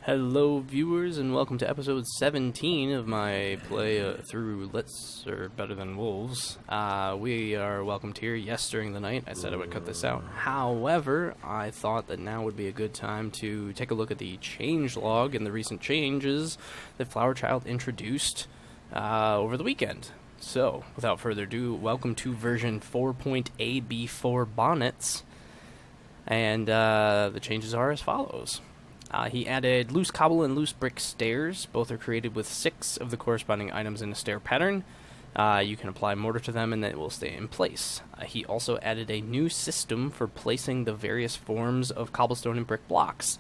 Hello viewers and welcome to episode 17 of my play through Better Than Wolves. We are welcomed here, yes, during the night. I said I would cut this out. However, I thought that now would be a good time to take a look at the changelog and the recent changes that Flower Child introduced over the weekend. So, without further ado, welcome to version 4.AB4 Bonnets. And the changes are as follows. He added loose cobble and loose brick stairs. Both are created with 6 of the corresponding items in a stair pattern. You can apply mortar to them and it will stay in place. He also added a new system for placing the various forms of cobblestone and brick blocks.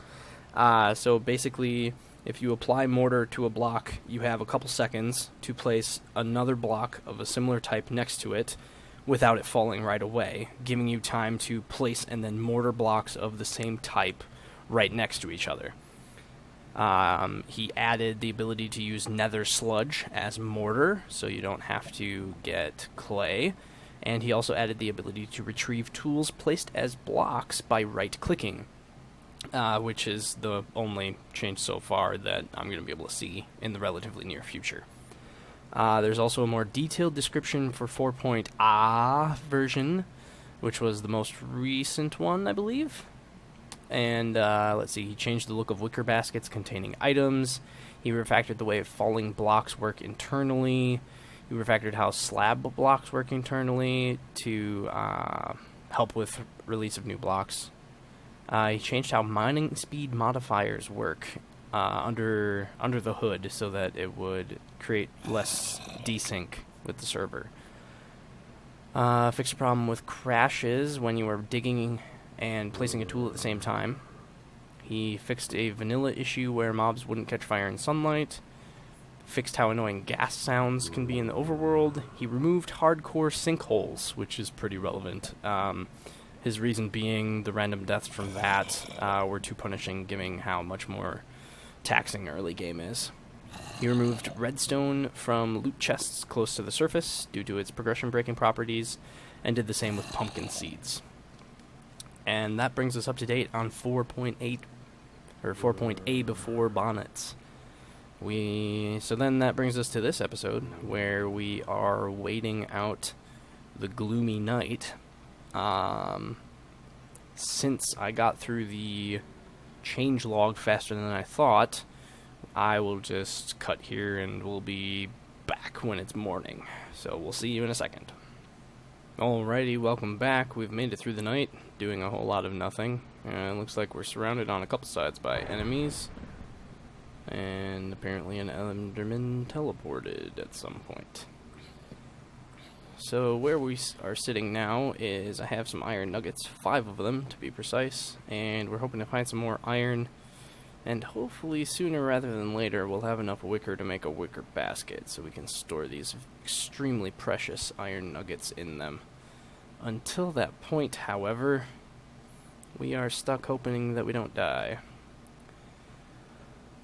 So basically, if you apply mortar to a block, you have a couple seconds to place another block of a similar type next to it without it falling right away, giving you time to place and then mortar blocks of the same type right next to each other. He added the ability to use nether sludge as mortar, so you don't have to get clay. And he also added the ability to retrieve tools placed as blocks by right-clicking, which is the only change so far that I'm going to be able to see in the relatively near future. There's also a more detailed description for 4.A version, which was the most recent one, I believe. And let's see, he changed the look of wicker baskets containing items. He refactored the way falling blocks work internally. He refactored how slab blocks work internally to help with release of new blocks. He changed how mining speed modifiers work under the hood so that it would create less desync with the server. Fixed a problem with crashes when you are digging and placing a tool at the same time. He fixed a vanilla issue where mobs wouldn't catch fire in sunlight. Fixed how annoying gas sounds can be in the overworld. He removed hardcore sinkholes, which is pretty relevant. His reason being the random deaths from that were too punishing, given how much more taxing early game is. He removed redstone from loot chests close to the surface due to its progression breaking properties, and did the same with pumpkin seeds. And that brings us up to date on 4.8 or 4.A before Bonnets. So then that brings us to this episode where we are waiting out the gloomy night. Since I got through the changelog faster than I thought, I will just cut here and we'll be back when it's morning. So we'll see you in a second. Alrighty, welcome back. We've made it through the night, doing a whole lot of nothing. It looks like we're surrounded on a couple sides by enemies. And apparently an Enderman teleported at some point. So where we are sitting now is I have some iron nuggets, 5 of them to be precise. And we're hoping to find some more iron. And hopefully sooner rather than later we'll have enough wicker to make a wicker basket so we can store these extremely precious iron nuggets in them. Until that point, however, we are stuck hoping that we don't die.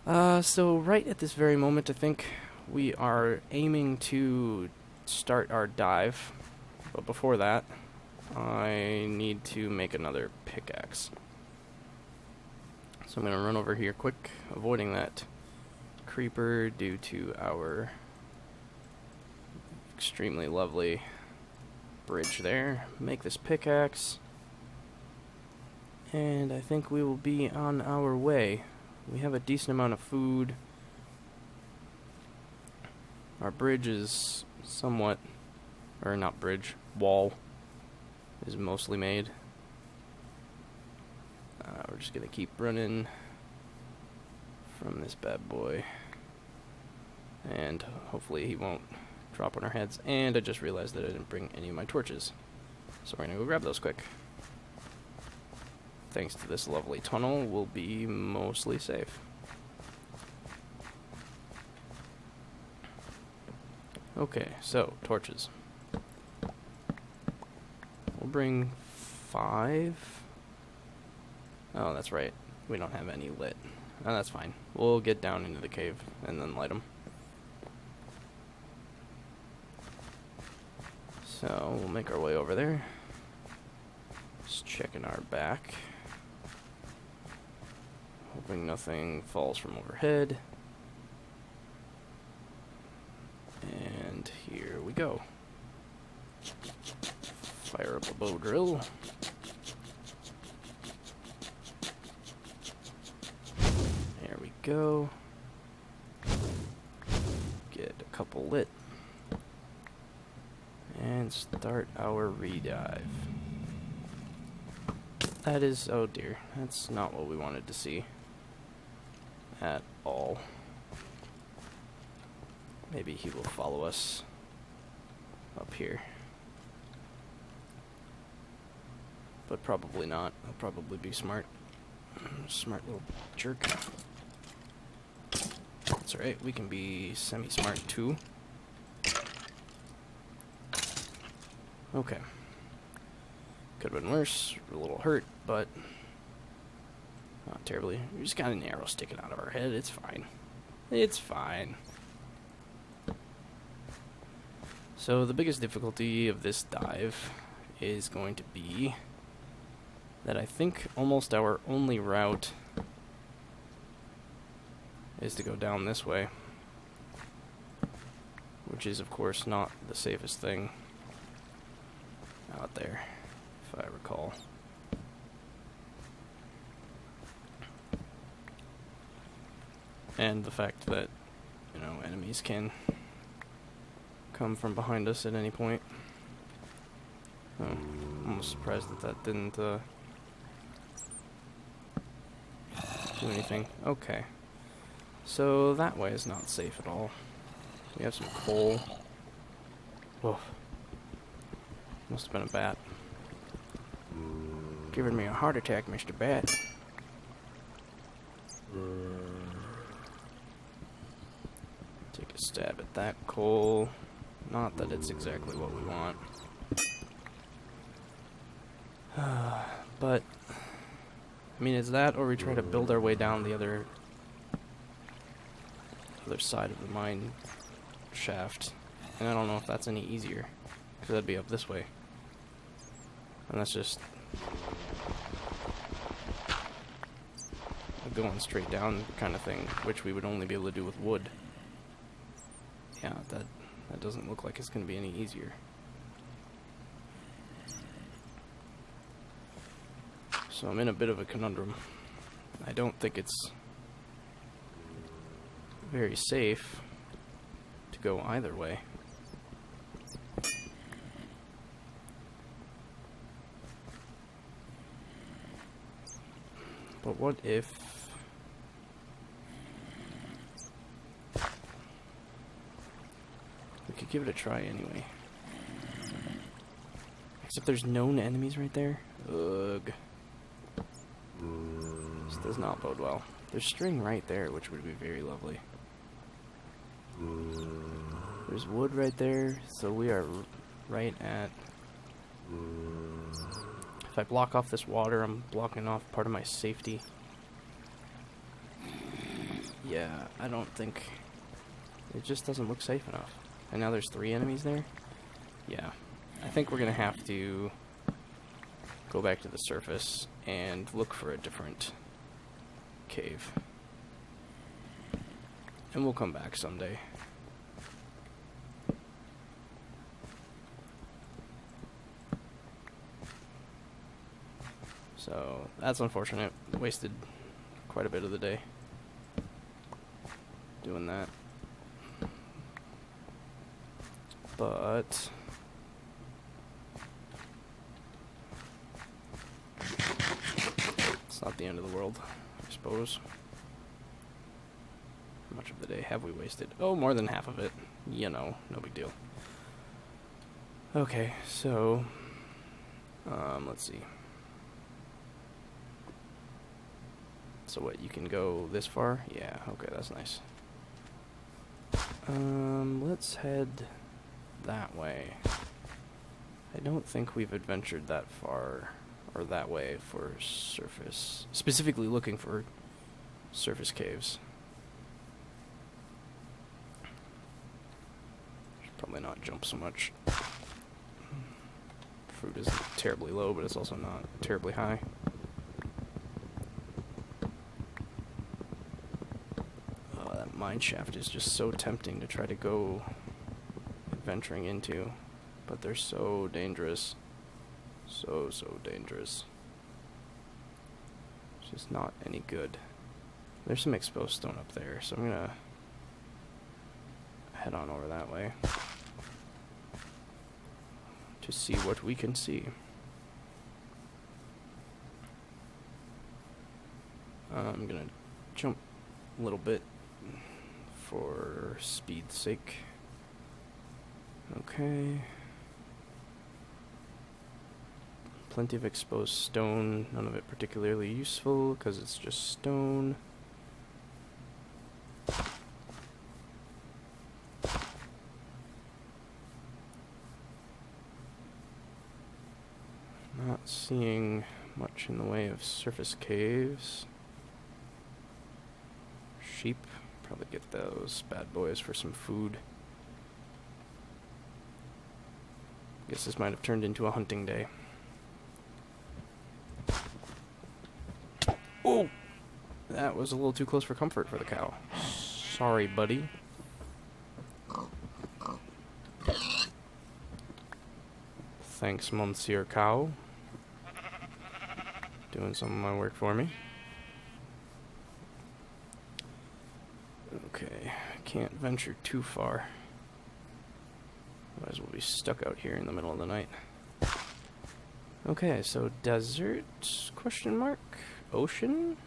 So right at this very moment, I think we are aiming to start our dive. But before that, I need to make another pickaxe. So I'm going to run over here quick, avoiding that creeper due to our extremely lovely bridge there. Make this pickaxe. And I think we will be on our way. We have a decent amount of food. Our bridge is somewhat, or not bridge, wall is mostly made. We're just going to keep running from this bad boy. And hopefully he won't drop on our heads. And I just realized that I didn't bring any of my torches. So we're going to go grab those quick. Thanks to this lovely tunnel, we'll be mostly safe. Okay, so torches. We'll bring 5. Oh, that's right. We don't have any lit. Oh, that's fine. We'll get down into the cave and then light them. So, we'll make our way over there. Just checking our back. Hoping nothing falls from overhead. And here we go. Fire up a bow drill. There we go. Get a couple lit. And start our redive. That is, oh dear, that's not what we wanted to see at all. Maybe he will follow us up here. But probably not. He'll probably be smart. Smart little jerk. That's alright, we can be semi-smart too. Okay. Could have been worse, a little hurt, but not terribly. We just got an arrow sticking out of our head, it's fine. It's fine. So the biggest difficulty of this dive is going to be that I think almost our only route is to go down this way, which is of course not the safest thing out there, if I recall. And the fact that, you know, enemies can come from behind us at any point. Oh, I'm almost surprised that that didn't do anything. Okay. So that way is not safe at all. We have some coal. Whoa. Must have been a bat. Giving me a heart attack, Mr. Bat. Take a stab at that coal. Not that it's exactly what we want. But, I mean, it's that or we try to build our way down the other side of the mine shaft. And I don't know if that's any easier, because that'd be up this way. And that's just a going straight down kind of thing, which we would only be able to do with wood. Yeah, that doesn't look like it's going to be any easier. So I'm in a bit of a conundrum. I don't think it's very safe to go either way. But what if we could give it a try anyway? Except there's known enemies right there. Ugh. This does not bode well. There's string right there, which would be very lovely. There's wood right there, so we are right at... If I block off this water, I'm blocking off part of my safety. Yeah, I don't think... It just doesn't look safe enough. And now there's 3 enemies there? Yeah. I think we're gonna have to go back to the surface and look for a different cave. And we'll come back someday. So, that's unfortunate. Wasted quite a bit of the day doing that. But it's not the end of the world, I suppose. How much of the day have we wasted? Oh, more than half of it. You know, no big deal. Okay, so let's see. So what, you can go this far? Yeah, okay, that's nice. Let's head that way. I don't think we've adventured that far, or that way, for surface. Specifically looking for surface caves. Should probably not jump so much. Fruit is terribly low, but it's also not terribly high. mineshaft is just so tempting to try to go adventuring into, but they're so dangerous. So dangerous. It's just not any good. There's some exposed stone up there, so I'm gonna head on over that way to see what we can see. I'm gonna jump a little bit for speed's sake. Okay. Plenty of exposed stone, none of it particularly useful because it's just stone. Not seeing much in the way of surface caves. Sheep, probably get those bad boys for some food. Guess this might have turned into a hunting day. Oh! That was a little too close for comfort for the cow. Sorry, buddy. Thanks, Monsieur Cow. Doing some of my work for me. Okay, can't venture too far. Otherwise we'll be stuck out here in the middle of the night. Okay, so desert, question mark? Ocean?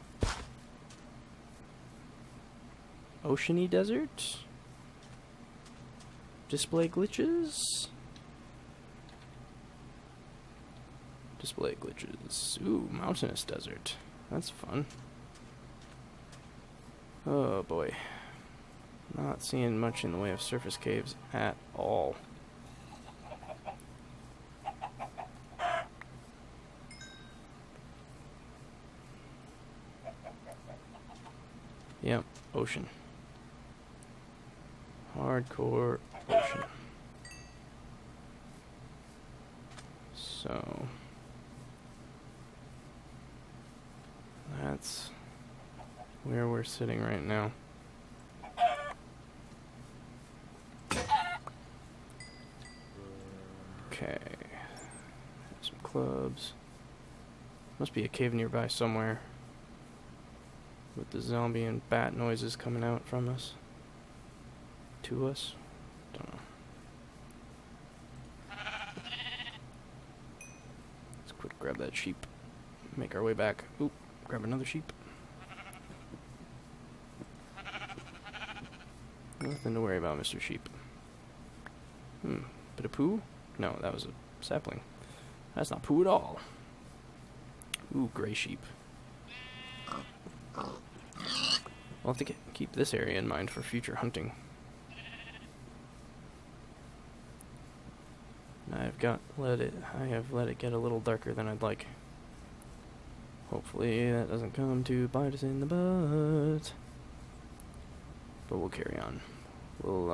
Oceany desert? Display glitches? Display glitches. Ooh, mountainous desert. That's fun. Oh boy. Not seeing much in the way of surface caves at all. Yep, ocean. Hardcore ocean. So that's where we're sitting right now. Okay. Some clubs. Must be a cave nearby somewhere. With the zombie and bat noises coming out from us. To us. Don't know. Let's quick grab that sheep. Make our way back. Oop, grab another sheep. Nothing to worry about, Mr. Sheep. Bit of poo? No, that was a sapling. That's not poo at all. Ooh, gray sheep. We'll have to keep this area in mind for future hunting. I have let it get a little darker than I'd like. Hopefully that doesn't come to bite us in the butt. But we'll carry on. We'll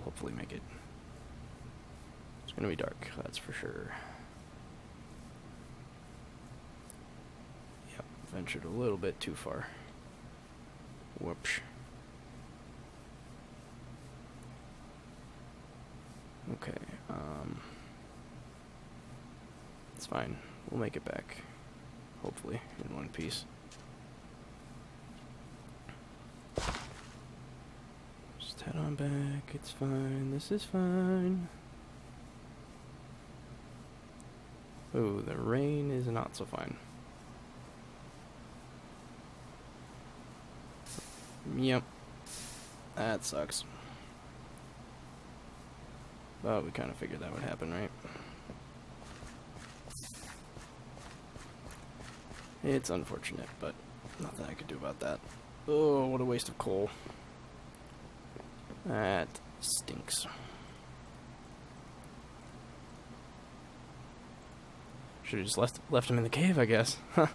hopefully make it. It's gonna be dark, that's for sure. Yep, ventured a little bit too far. Whoops. Okay, it's fine. We'll make it back. Hopefully, in one piece. Just head on back. It's fine. This is fine. Ooh, the rain is not so fine. Yep. That sucks. But we kind of figured that would happen, right? It's unfortunate, but nothing I could do about that. Oh, what a waste of coal. That stinks. Should have just left him in the cave, I guess. Huh.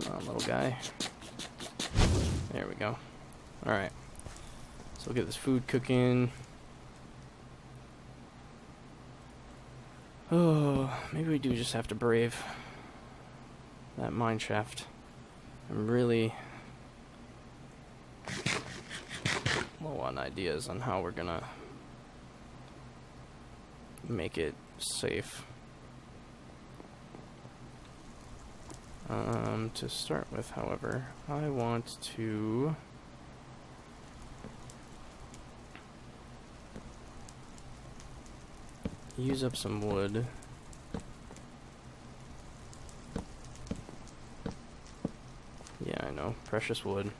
Come on, little guy. There we go. Alright. So we'll get this food cooking. Oh, maybe we do just have to brave that mineshaft. I'm really low on ideas on how we're gonna make it safe. To start with, however, I want to use up some wood. Yeah, I know, precious wood.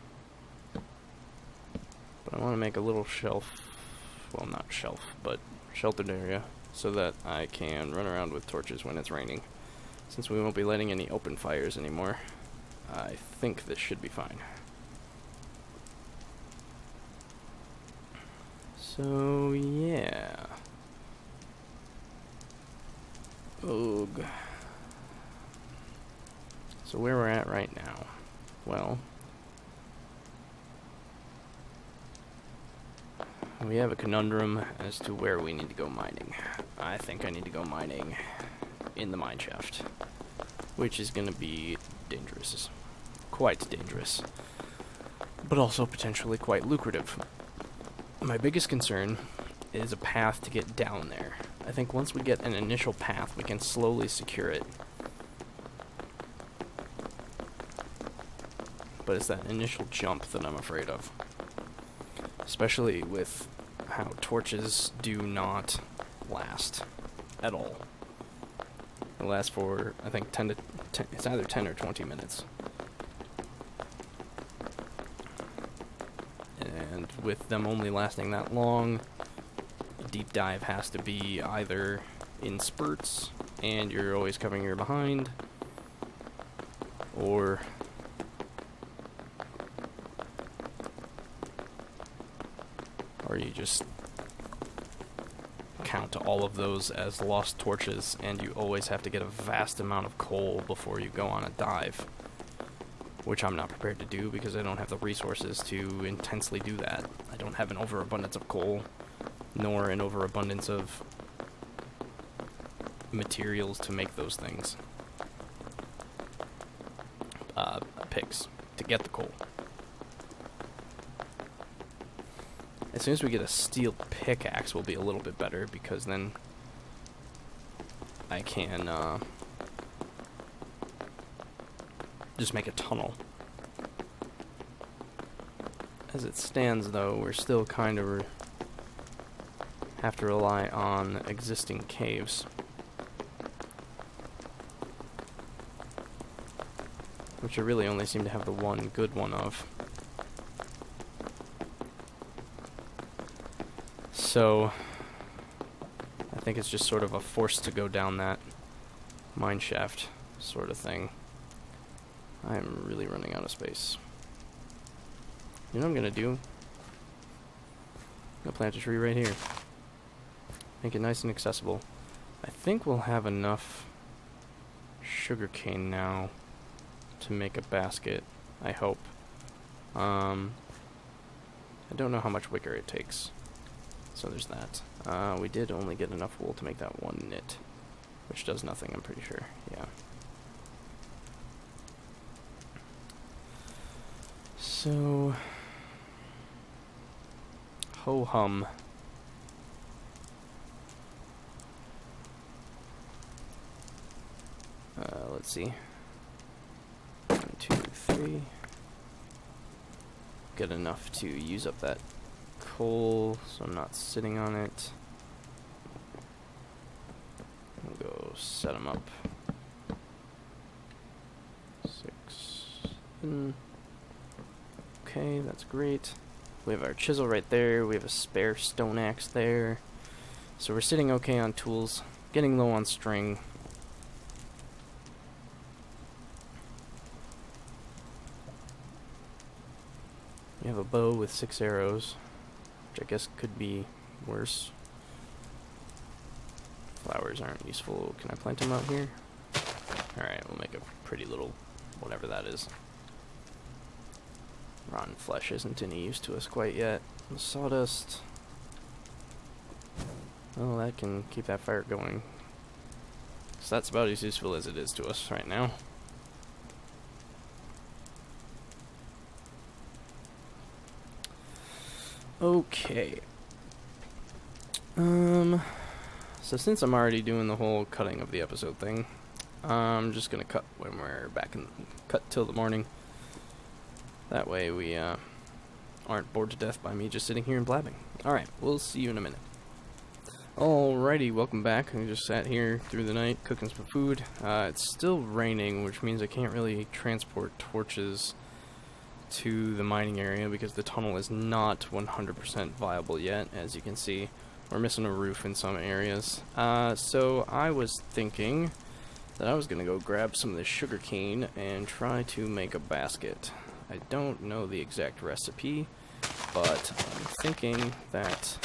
But I want to make a little shelf, well, not shelf, but sheltered area, so that I can run around with torches when it's raining. Since we won't be lighting any open fires anymore, I think this should be fine. So, yeah. Ugh. So where we're at right now, well, we have a conundrum as to where we need to go mining. I think I need to go mining in the mineshaft, which is going to be dangerous. Quite dangerous. But also potentially quite lucrative. My biggest concern is a path to get down there. I think once we get an initial path, we can slowly secure it. But it's that initial jump that I'm afraid of. Especially with how torches do not last at all. It lasts for, I think, 10 to 10, it's either 10 or 20 minutes. And with them only lasting that long, a deep dive has to be either in spurts, and you're always covering your behind, or you just count all of those as lost torches, and you always have to get a vast amount of coal before you go on a dive, which I'm not prepared to do because I don't have the resources to intensely do that. I don't have an overabundance of coal, nor an overabundance of materials to make those things. Picks to get the coal. As soon as we get a steel pickaxe, we'll be a little bit better, because then I can just make a tunnel. As it stands, though, we're still kind of have to rely on existing caves, which I really only seem to have the one good one of. So, I think it's just sort of a force to go down that mineshaft sort of thing. I am really running out of space. You know what I'm gonna do? I'm gonna plant a tree right here. Make it nice and accessible. I think we'll have enough sugarcane now to make a basket, I hope. I don't know how much wicker it takes. So there's that. We did only get enough wool to make that one knit, which does nothing, I'm pretty sure. Yeah. So, ho-hum. Let's see. 1, 2, 3. Get enough to use up that coal, so I'm not sitting on it. We'll go set them up. 6, 7. Okay, that's great. We have our chisel right there. We have a spare stone axe there. So we're sitting okay on tools. Getting low on string. We have a bow with 6 arrows, which I guess could be worse. Flowers aren't useful. Can I plant them out here? Alright, we'll make a pretty little whatever that is. Rotten flesh isn't any use to us quite yet. The sawdust... well, that can keep that fire going. So that's about as useful as it is to us right now. Okay. So since I'm already doing the whole cutting of the episode thing, I'm just gonna cut when we're back in, cut till the morning. That way we aren't bored to death by me just sitting here and blabbing. Alright, we'll see you in a minute. Alrighty, welcome back. I just sat here through the night cooking some food. It's still raining, which means I can't really transport torches to the mining area because the tunnel is not 100% viable yet, as you can see. We're missing a roof in some areas. So I was thinking that I was going to go grab some of this sugarcane and try to make a basket. I don't know the exact recipe, but I'm thinking that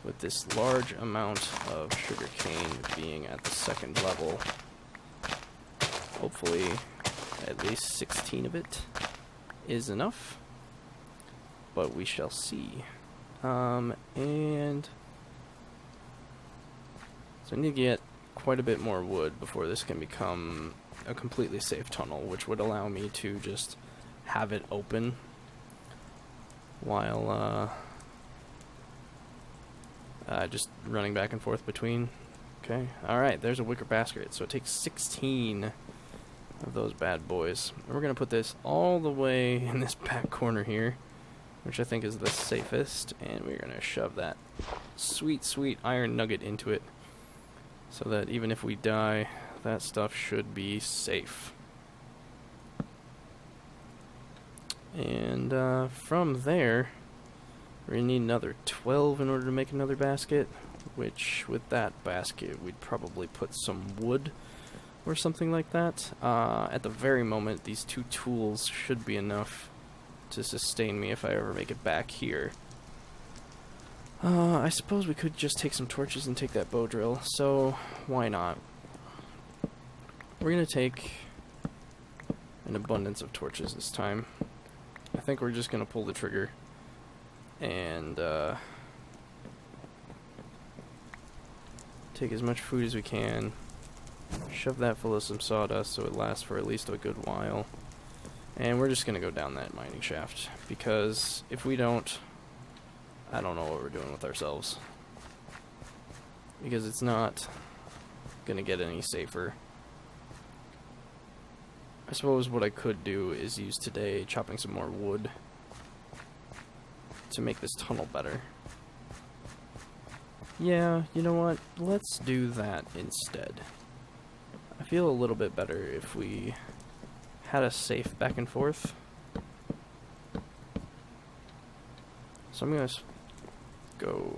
with this large amount of sugarcane being at the second level, hopefully at least 16 of it is enough, but we shall see. And so I need to get quite a bit more wood before this can become a completely safe tunnel, which would allow me to just have it open while just running back and forth between. Okay, alright, there's a wicker basket. So it takes 16 of those bad boys. And we're going to put this all the way in this back corner here, which I think is the safest, and we're going to shove that sweet, sweet iron nugget into it so that even if we die, that stuff should be safe. And from there, we're going to need another 12 in order to make another basket, which with that basket we'd probably put some wood or something like that. At the very moment, these two tools should be enough to sustain me if I ever make it back here. I suppose we could just take some torches and take that bow drill, so why not? We're going to take an abundance of torches this time. I think we're just going to pull the trigger and take as much food as we can, shove that full of some sawdust so it lasts for at least a good while, and we're just going to go down that mining shaft, because if we don't, I don't know what we're doing with ourselves, because it's not going to get any safer. I suppose what I could do is use today chopping some more wood to make this tunnel better. Yeah, you know what? Let's do that instead. I feel a little bit better if we had a safe back and forth. So I'm gonna go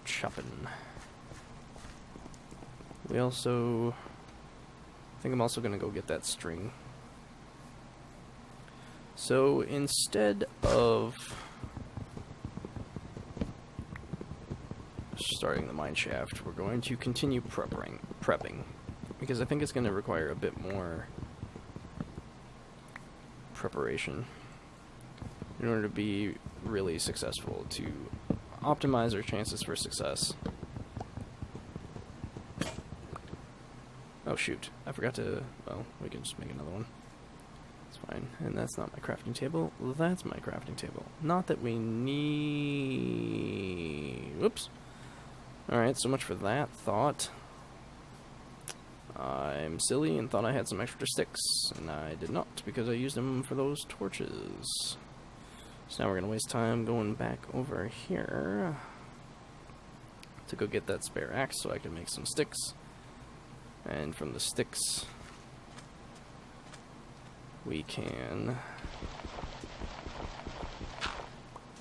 chopping. I think I'm also gonna go get that string. So instead of starting the mine shaft, we're going to continue prepping, because I think it's going to require a bit more preparation in order to be really successful, to optimize our chances for success. Oh shoot, I forgot to, well, we can just make another one. It's fine. And that's not my crafting table. That's my crafting table. Not that we need... Whoops. Alright, so much for that thought. I'm silly and thought I had some extra sticks, and I did not, because I used them for those torches. So now we're going to waste time going back over here to go get that spare axe so I can make some sticks. And from the sticks, we can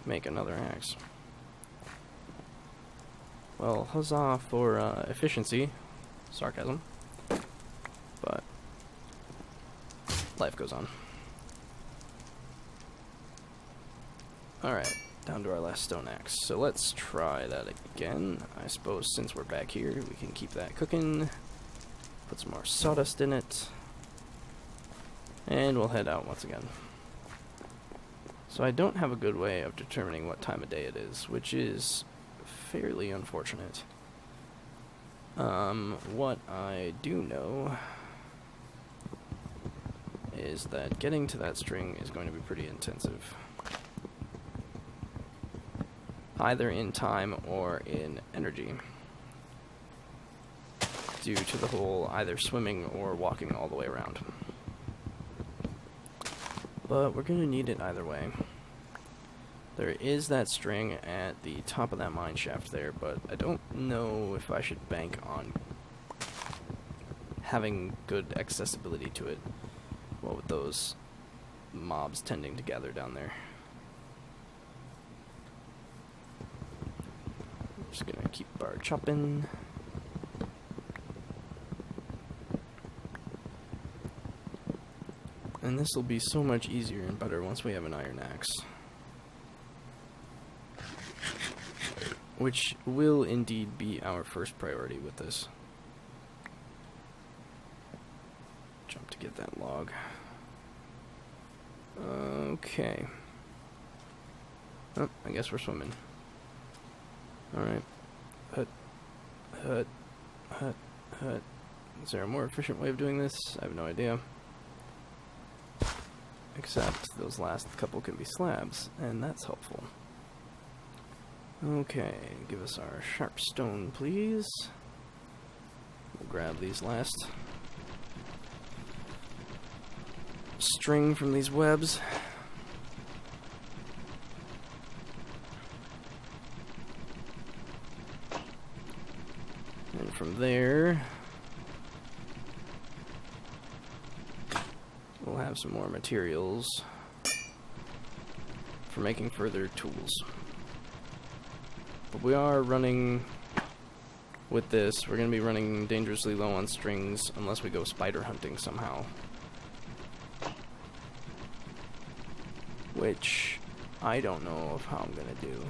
make another axe. Well, huzzah for efficiency. Sarcasm. But life goes on. Alright, down to our last stone axe. So let's try that again. I suppose since we're back here, we can keep that cooking. Put some more sawdust in it. And we'll head out once again. So I don't have a good way of determining what time of day it is, which is fairly unfortunate. What I do know is that getting to that string is going to be pretty intensive. Either in time or in energy. Due to the whole either swimming or walking all the way around. But we're going to need it either way. There is that string at the top of that mine shaft there, but I don't know if I should bank on having good accessibility to it. What with those mobs tending to gather down there. Just gonna keep our chopping. And this will be so much easier and better once we have an iron axe. Which will indeed be our first priority with this. Jump to get that log. Okay. Oh, I guess we're swimming. Alright. Hut. Hut. Hut. Hut. Is there a more efficient way of doing this? I have no idea. Except those last couple can be slabs, and that's helpful. Okay, give us our sharp stone, please. We'll grab these last string from these webs. And from there, we'll have some more materials for making further tools. But we are running, with this, we're going to be running dangerously low on strings unless we go spider hunting somehow. Which I don't know of how I'm going to do.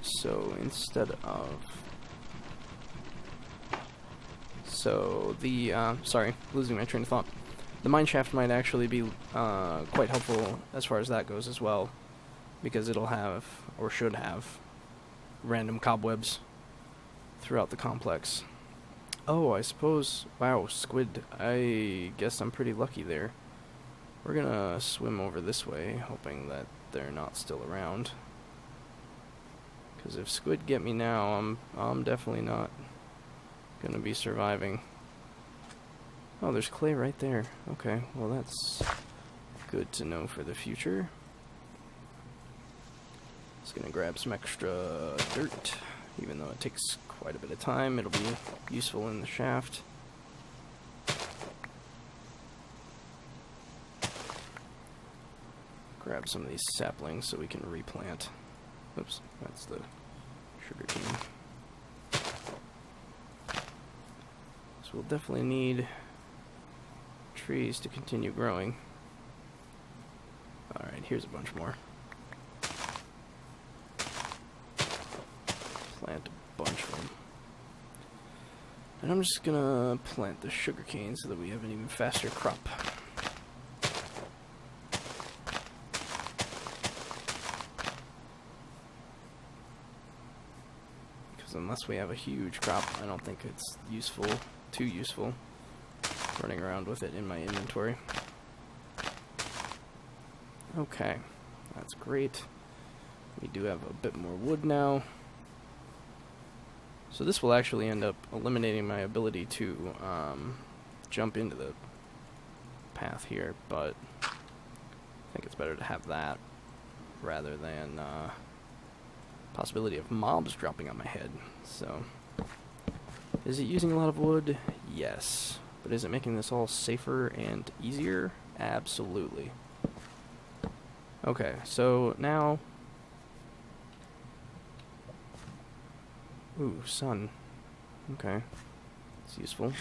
So instead of... So the, sorry, losing my train of thought. The mineshaft might actually be quite helpful as far as that goes as well. Because it'll have, or should have, random cobwebs throughout the complex. Oh, I suppose... Wow, squid. I guess I'm pretty lucky there. We're gonna swim over this way, hoping that they're not still around. Because if squid get me now, I'm definitely not gonna be surviving. Oh, there's clay right there. Okay, well that's good to know for the future. Just gonna grab some extra dirt, even though it takes quite a bit of time. It'll be useful in the shaft. Grab some of these saplings so we can replant. Oops, that's the sugar cane. So we'll definitely need trees to continue growing. Alright, here's a bunch more. Plant a bunch of them. And I'm just gonna plant the sugarcane so that we have an even faster crop. Because unless we have a huge crop, I don't think it's useful, too useful, running around with it in my inventory. Okay, that's great. We do have a bit more wood now. So this will actually end up eliminating my ability to jump into the path here, but I think it's better to have that rather than possibility of mobs dropping on my head. So, is it using a lot of wood? Yes. But is it making this all safer and easier? Absolutely. Okay, so now... Ooh, sun. Okay. It's useful.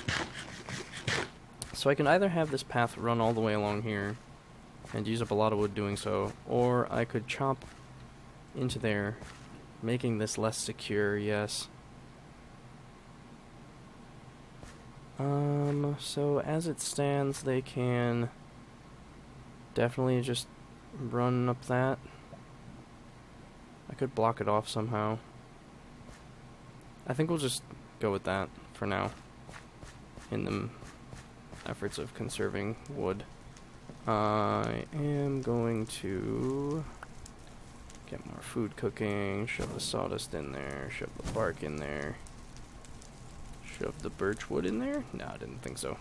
So I can either have this path run all the way along here and use up a lot of wood doing so, or I could chop into there, making this less secure, yes. So as it stands, they can definitely just run up that. I could block it off somehow. I think we'll just go with that for now, in the efforts of conserving wood. I am going to get more food cooking, shove the sawdust in there, shove the bark in there, shove the birch wood in there? No, I didn't think so.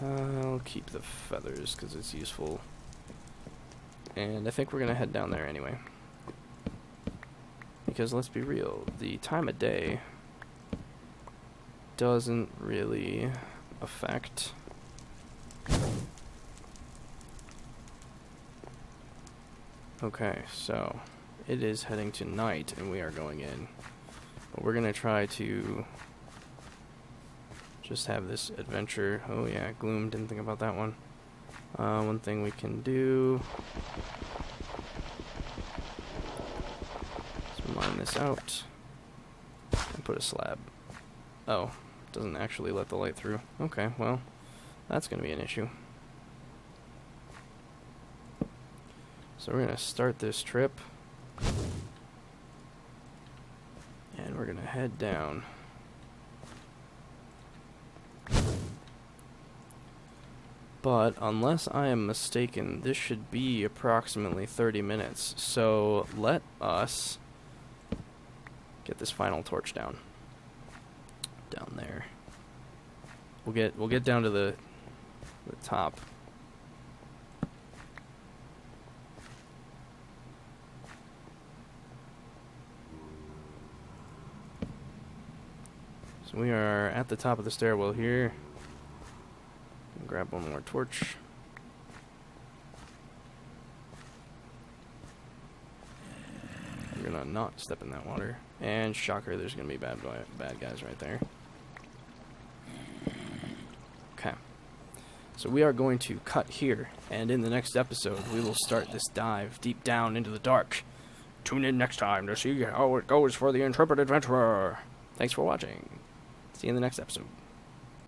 I'll keep the feathers because it's useful. And I think we're going to head down there anyway. Because let's be real, the time of day doesn't really affect okay, so it is heading to night and we are going in. But we're going to try to just have this adventure. Oh yeah, gloom, didn't think about that one. One thing we can do is mine this out and put a slab. Oh, doesn't actually let the light through. Okay, well, that's going to be an issue. So we're going to start this trip and we're going to head down. But unless I am mistaken, this should be approximately 30 minutes. So let us get this final torch down there. We'll get down to the top. So we are at the top of the stairwell here. Grab one more torch. We're gonna not step in that water. And shocker, there's gonna be bad guys right there. Okay. So we are going to cut here, and in the next episode we will start this dive deep down into the dark. Tune in next time to see how it goes for the intrepid adventurer. Thanks for watching. See you in the next episode.